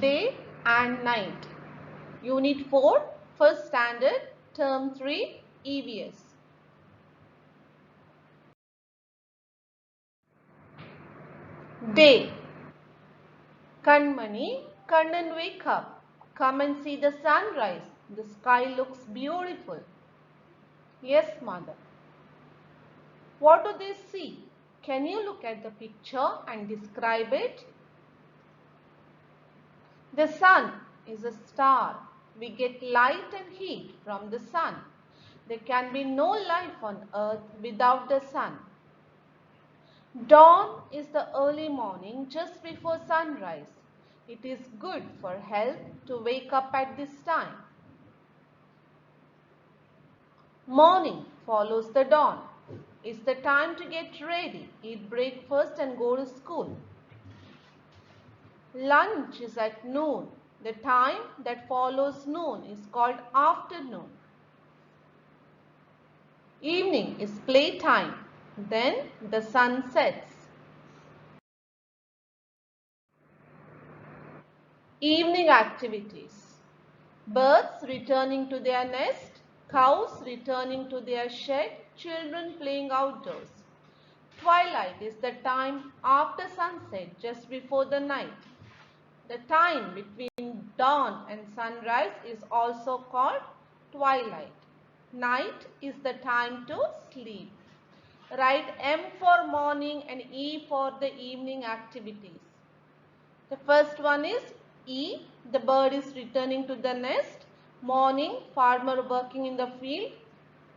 Day and Night. Unit 4, First Standard, Term 3, EVS. Day. Kanmani, Kannan, wake up. Come and see the sunrise. The sky looks beautiful. Yes, mother. What do they see? Can you look at the picture and describe it? The sun is a star. We get light and heat from the sun. There can be no life on earth without the sun. Dawn is the early morning just before sunrise. It is good for health to wake up at this time. Morning follows the dawn. It's the time to get ready, eat breakfast and go to school. Lunch is at noon. The time that follows noon is called afternoon. Evening is playtime. Then the sun sets. Evening activities. Birds returning to their nest, cows returning to their shed, children playing outdoors. Twilight is the time after sunset, just before the night. The time between dawn and sunrise is also called twilight. Night is the time to sleep. Write M for morning and E for the evening activities. The first one is E, the bird is returning to the nest. Morning, farmer working in the field.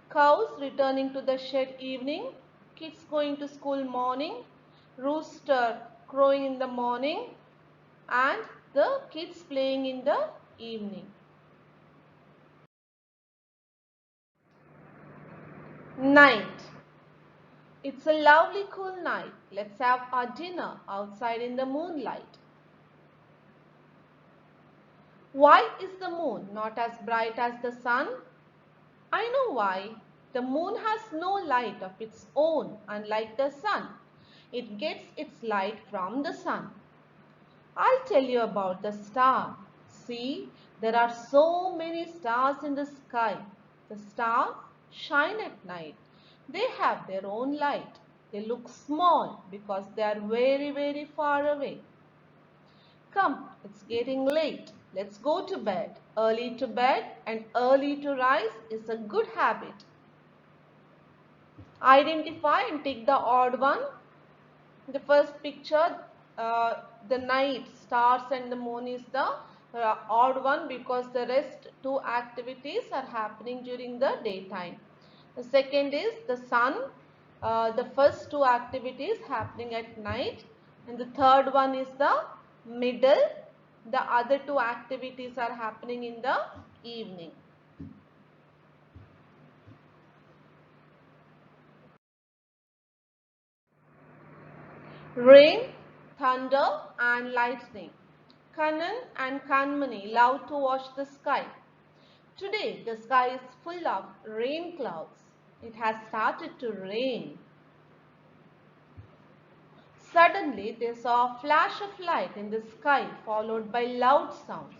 Cows returning to the shed evening. Kids going to school morning. Rooster crowing in the morning. And the kids playing in the evening. Night. It's a lovely cool night. Let's have our dinner outside in the moonlight. Why is the moon not as bright as the sun? I know why. The moon has no light of its own, unlike the sun. It gets its light from the sun. I'll tell you about the star. See, there are so many stars in the sky. The stars shine at night. They have their own light. They look small because they are very, very far away. Come, it's getting late. Let's go to bed. Early to bed and early to rise is a good habit. Identify and take the odd one. The first picture, the night, stars and the moon is the odd one because the rest two activities are happening during the daytime. The second is the sun. The first two activities happening at night. And the third one is the middle. The other two activities are happening in the evening. Rain, thunder and lightning. Kannan and Kanmani love to watch the sky. Today the sky is full of rain clouds. It has started to rain. Suddenly they saw a flash of light in the sky followed by loud sounds.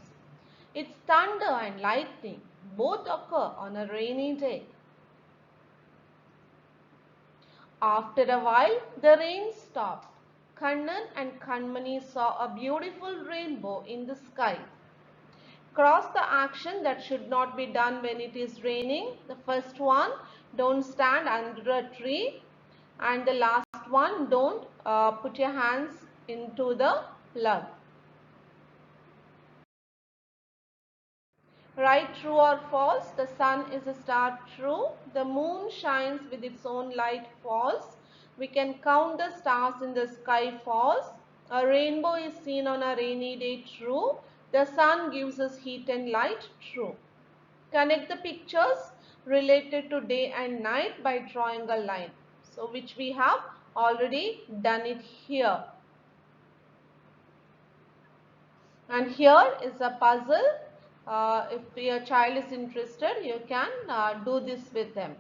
It's thunder and lightning. Both occur on a rainy day. After a while, the rain stopped. Kannan and Kanmani saw a beautiful rainbow in the sky. Cross the action that should not be done when it is raining. The first one, don't stand under a tree. And the last one, don't put your hands into the plug. Write true or false. The sun is a star. True. The moon shines with its own light. False. We can count the stars in the sky. False. A rainbow is seen on a rainy day. True. The sun gives us heat and light. True. Connect the pictures related to day and night by drawing a line. So which we have already done it here. And here is a puzzle. If your child is interested, you can do this with them.